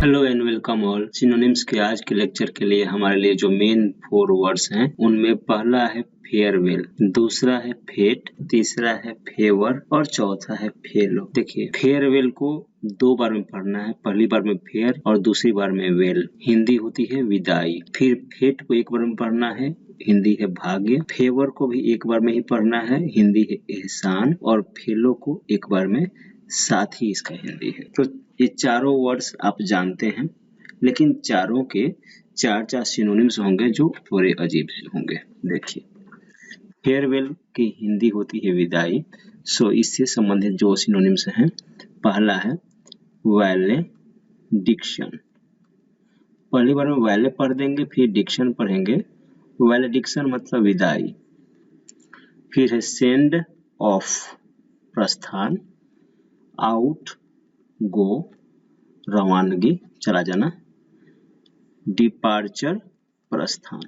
Hello and welcome all. Synonyms के आज के लेक्चर के लिए हमारे लिए जो मेन 4 वर्ड्स हैं उनमें पहला है फेयरवेल, दूसरा है फेट, तीसरा है फेवर और चौथा है फेलो। देखिए, फेयरवेल को 2 बार में पढ़ना है, पहली बार में फेयर और दूसरी बार में वेल। हिंदी होती है विदाई। फिर फेट को 1 बार में पढ़ना है, हिंदी है भाग्य। फेवर को भी 1 बार में ही पढ़ना है, हिंदी है एहसान। और फेलो को 1 बार में साथी इसका हिंदी है। तो ये चारों वर्ड्स आप जानते हैं, लेकिन चारों के 4 सिनोनिम्स होंगे जो थोड़े अजीब से होंगे। देखिए, फेयरवेल की हिंदी होती है विदाई। सो इससे संबंधित जो सिनोनिम्स हैं, पहला है वैलेडिक्शन। पहली बार में वैले पढ़ देंगे, फिर डिक्शन पढ़ेंगे। वैलेडिक्शन मतलब विदाई। फिर है सेंड ऑफ, प्रस्थान। आउट, गो, रवानगी, चला जाना। डिपार्चर, प्रस्थान।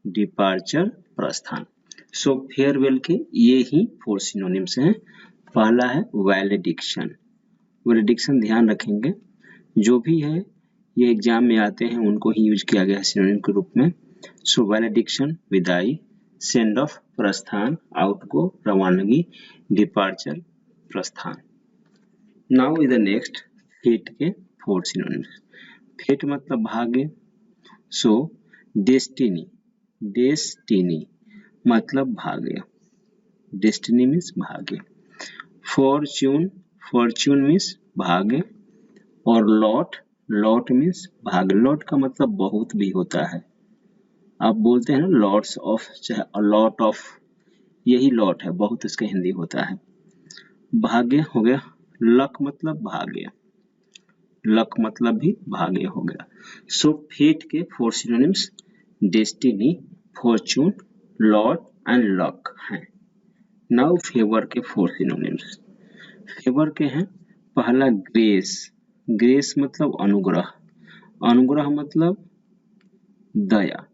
डिपार्चर, प्रस्थान। सो फेयरवेल के ये ही 4 सिनोनिम्स हैं। पहला है वैलेडिक्शन। वैलेडिक्शन ध्यान रखेंगे, जो भी है ये एग्जाम में आते हैं उनको ही यूज किया गया है सिनोनिम के रूप में। सो वैलेडिक्शन विदाई, सेंड ऑफ प्रस्थान, आउट गो रवानगी, डिपार्चर प्रस्थान। Now is the next fate के 4 सिनोनिम्स। फेट मतलब भाग्य। सो डेस्टिनी, डेस्टिनी मतलब भाग्य। डेस्टिनी मीन्स भाग्य। फॉर्च्यून, फॉर्च्यून मीन्स भाग्य। और लॉट, लॉट मीन्स भाग्य। लॉट का मतलब बहुत भी होता है। आप बोलते हैं ना लॉट्स ऑफ, चाहे लॉट ऑफ, यही लॉट है, बहुत इसका हिंदी होता है। भाग्य हो गया। लक मतलब भाग्य, लक मतलब भी भाग्य हो गया। सो फेट के 4 synonyms destiny, Fortune, lot and luck हैं। नाउ फेवर के 4 सिनोनिम्स। फेवर के हैं, पहला ग्रेस। ग्रेस मतलब अनुग्रह। अनुग्रह मतलब दया।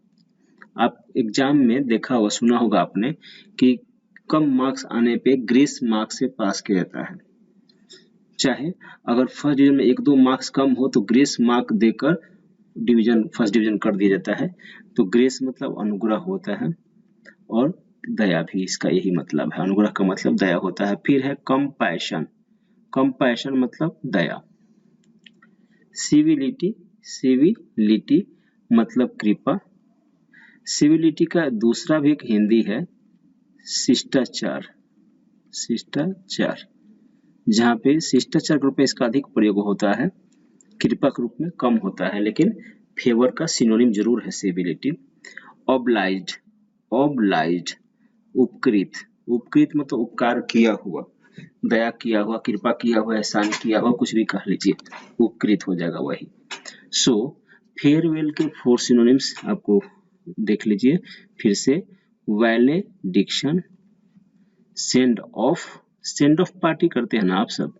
आप एग्जाम में देखा होगा, सुना होगा आपने कि कम मार्क्स आने पे ग्रेस मार्क्स से पास किया जाता है। चाहे अगर फर्स्ट डिवीजन में 1-2 मार्क्स कम हो तो ग्रेस मार्क देकर फर्स्ट डिवीजन कर दिया जाता है। तो ग्रेस मतलब अनुग्रह होता है और दया भी इसका यही मतलब है। अनुग्रह का मतलब दया होता है। फिर है कंपैशन। कंपैशन मतलब दया। सिविलिटी, सिविलिटी मतलब कृपा। सिविलिटी का दूसरा भी एक हिंदी है शिष्टाचार, शिष्टाचार, जहाँ पे शिष्टाचार के रूप में इसका अधिक प्रयोग होता है, कृपा के रूप में कम होता है, लेकिन फेवर का सिनोनिम जरूर है सिविलिटी। ऑब्लाइज्ड, ऑब्लाइज्ड उपकृत। उपकृत मतलब उपकार किया हुआ, दया किया हुआ, कृपा किया हुआ, एहसान किया हुआ, कुछ भी कह लीजिए, उपकृत हो जाएगा वही। सो फेयरवेल के 4 सिनोनिम्स आपको देख लीजिए फिर से। वैलेडिक्शन, send of. Send off party करते हैं ना आप सब,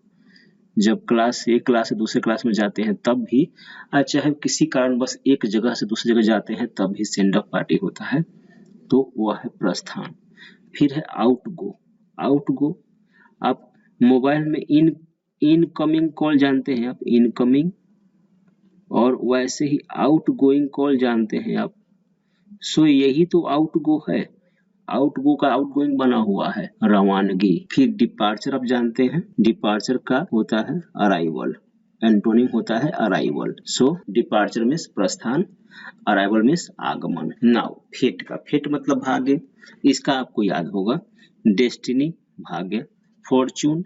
जब क्लास से एक क्लास से दूसरे क्लास में जाते हैं तब भी, चाहे किसी कारण बस एक जगह से दूसरी जगह जाते हैं तब भी सेंड ऑफ पार्टी होता है, तो वह है प्रस्थान। फिर है आउट गो। आउट गो, आप मोबाइल में इनकमिंग कॉल जानते हैं आप, इनकमिंग, और वैसे ही आउट गोइंग कॉल जानते हैं आप। सो यही तो आउट गो है। आउट गो का आउट गोइंग बना हुआ है रवानगी। फिर डिपार्चर आप जानते हैं, डिपार्चर का होता है अराइवल, एंटोनिम होता है अराइवल। सो डिपार्चर मीन्स प्रस्थान, अराइवल मीन्स आगमन। नाउ फेट का, फेट मतलब भाग्य, इसका आपको याद होगा। डेस्टिनी भाग्य, फॉर्च्यून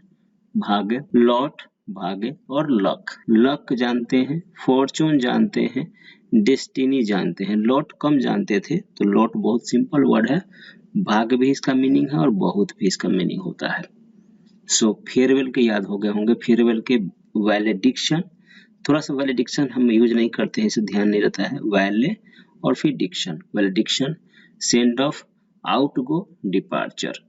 भाग्य, लॉट भाग्य और लक। लक जानते हैं, फॉर्च्यून जानते हैं, डेस्टिनी जानते हैं। लॉट कम जानते थे, तो लॉट बहुत सिंपल वर्ड है, भाग्य भी इसका मीनिंग है और बहुत भी इसका मीनिंग होता है। सो फेयरवेल के याद हो गए होंगे। फेयरवेल के वैलेडिक्शन, थोड़ा सा वैलेडिक्शन हम यूज नहीं करते हैं, इसे ध्यान नहीं रहता है। वैले और फिर diction, valediction, send off, out go, departure.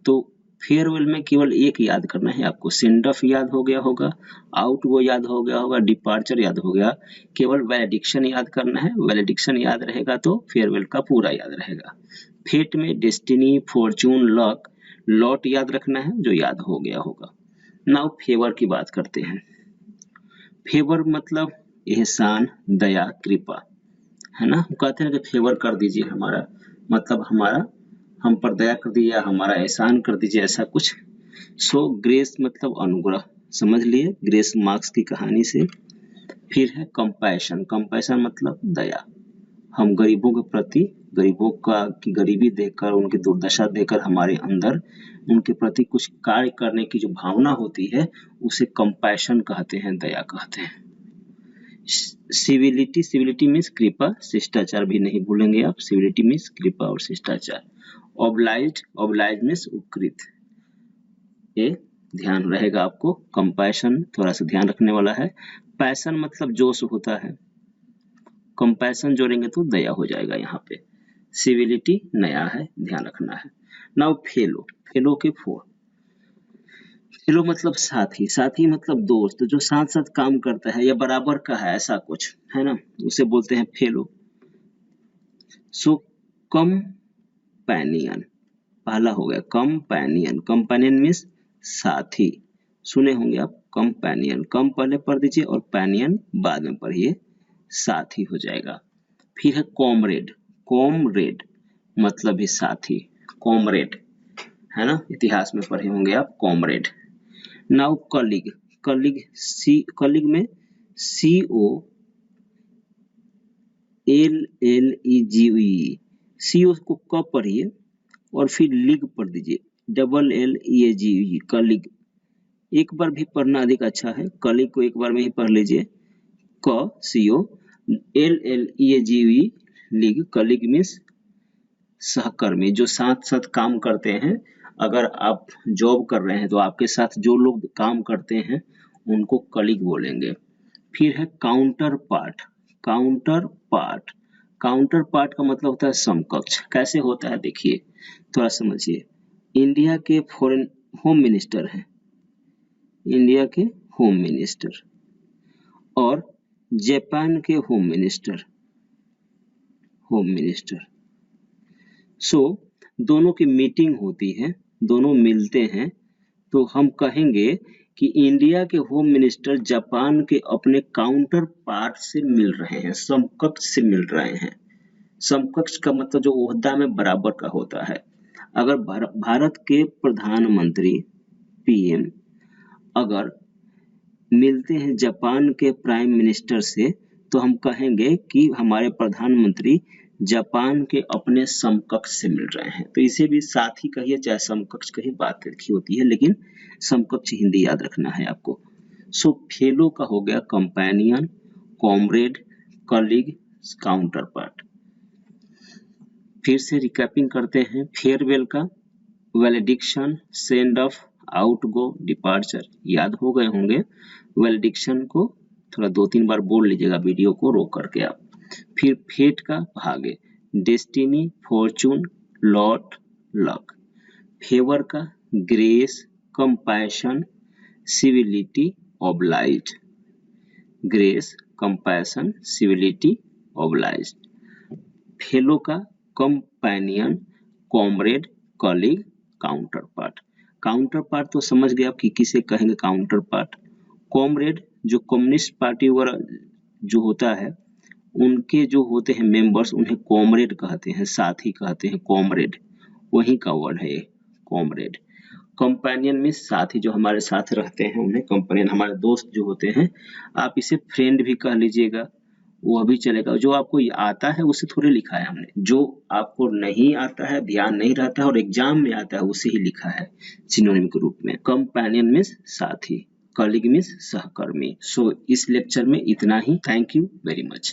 तो फेयरवेल में केवल एक याद करना है आपको, सेंड ऑफ याद हो गया होगा, आउट गो याद हो गया होगा, डिपार्चर याद हो गया, केवल वैलेडिक्शन याद करना है। वैलेडिक्शन याद रहेगा तो फेयरवेल का पूरा याद रहेगा। फेट में डेस्टिनी, फॉर्च्यून, लक, लॉट याद रखना है जो याद हो गया होगा। नाउ फेवर की बात करते हैं। फेवर मतलब एहसान, दया, कृपा, है ना। कहते हैं कि फेवर कर दीजिए हमारा, मतलब हमारा हम पर दया कर दीजिए, हमारा एहसान कर दीजिए, ऐसा कुछ। सो ग्रेस मतलब अनुग्रह, समझ लिए ग्रेस मार्क्स की कहानी से। फिर है कंपैशन, कंपैशन मतलब दया, हम गरीबों के प्रति, गरीबों का की गरीबी देखकर, उनकी दुर्दशा देखकर हमारे अंदर उनके प्रति कुछ कार्य करने की जो भावना होती है उसे कंपैशन कहते हैं, दया कहते हैं। सिविलिटी, सिविलिटी मीन्स कृपा, शिष्टाचार भी नहीं भूलेंगे आप, सिविलिटी मीन्स कृपा और शिष्टाचार। ऑब्लाइज्ड, ऑब्लाइज्ड मीन्स उपकृत, ये ध्यान रहेगा आपको। कंपैशन थोड़ा सा ध्यान रखने वाला है। पैशन मतलब जोश होता है, कंपैशन जोड़ेंगे तो दया हो जाएगा यहाँ पे। सिविलिटी नया है, ध्यान रखना है। नाउ फेलो, फेलो के फोर, फेलो मतलब साथी, साथी मतलब दोस्त जो साथ साथ काम करता है या बराबर का है, ऐसा कुछ है ना, उसे बोलते हैं फेलो। सो कंपैनियन, पहला हो गया कंपैनियन, कंपैनियन मीन्स साथी, सुने होंगे आप कंपैनियन, कम पहले पढ़ दीजिए और पैनियन बाद में पढ़िए, साथी हो जाएगा। फिर है कॉमरेड, कॉमरेड मतलब ही साथी, कॉमरेड, है ना, इतिहास में पढ़े होंगे आप कॉमरेड। नाउ कलीग, कलीग सी, कलीग में CO LLEG, CO को क पढ़िए और फिर लीग पढ़ दीजिए, LLEAG, कलीग। एक बार भी पढ़ना अधिक अच्छा है, कलीग को एक बार में ही पढ़ लीजिए, क CO LLEAG, league, colleague means सहकर्मी, जो साथ साथ काम करते हैं। अगर आप जॉब कर रहे हैं तो आपके साथ जो लोग काम करते हैं उनको कलीग बोलेंगे। फिर है counter part, counterpart, counter part का मतलब होता है समकक्ष। कैसे होता है देखिए, थोड़ा समझिए। इंडिया के फॉरेन होम मिनिस्टर हैं, इंडिया के होम मिनिस्टर और जापान के होम मिनिस्टर, होम मिनिस्टर। सो दोनों की मीटिंग होती है, दोनों मिलते हैं, तो हम कहेंगे कि इंडिया के होम मिनिस्टर जापान के अपने काउंटर पार्ट से मिल रहे हैं, समकक्ष से मिल रहे हैं। समकक्ष का मतलब जो ओहदा में बराबर का होता है। अगर भारत के प्रधानमंत्री PM अगर मिलते हैं जापान के प्राइम मिनिस्टर से, तो हम कहेंगे कि हमारे प्रधानमंत्री जापान के अपने समकक्ष से मिल रहे हैं। तो इसे भी साथी कहिए चाहे समकक्ष कहिए, बात लिखी होती है, लेकिन समकक्ष हिंदी याद रखना है आपको। सो फेलो का हो गया companion, comrade, colleague, counter part. फिर से रिकैपिंग करते हैं, फेयरवेल का वैलेडिक्शन, send off, out go, departure, याद हो गए होंगे। वैलेडिक्शन को थोड़ा 2-3 बार बोल लीजिएगा वीडियो को रोक करके आप। फिर फेट का भागे, destiny, fortune, lot, luck. Favour का grace, compassion, civility, oblige, grace, compassion, civility, oblige. Fellow का companion, comrade, colleague, counterpart. Counterpart तो समझ गए आप कि किसे कहेंगे काउंटर पार्ट। कॉमरेड जो कम्युनिस्ट पार्टी वगैरह जो होता है उनके जो होते हैं मेंबर्स, उन्हें कॉमरेड कहते हैं, साथी कहते हैं, कॉमरेड, वही का वर्ड है ये कॉमरेड। कंपेनियन में साथी जो हमारे साथ रहते हैं उन्हें कंपेनियन, हमारे दोस्त जो होते हैं, आप इसे फ्रेंड भी कह लीजिएगा, वो भी चलेगा। जो आपको आता है उसे थोड़े लिखा है हमने, जो आपको नहीं आता है, ध्यान नहीं रहता है और एग्जाम में आता है उसे ही लिखा है सिनोनिम के रूप में। कंपेनियन मीन्स साथी, कलीग मीन्स सहकर्मी। सो इस लेक्चर में इतना ही। Thank you very much.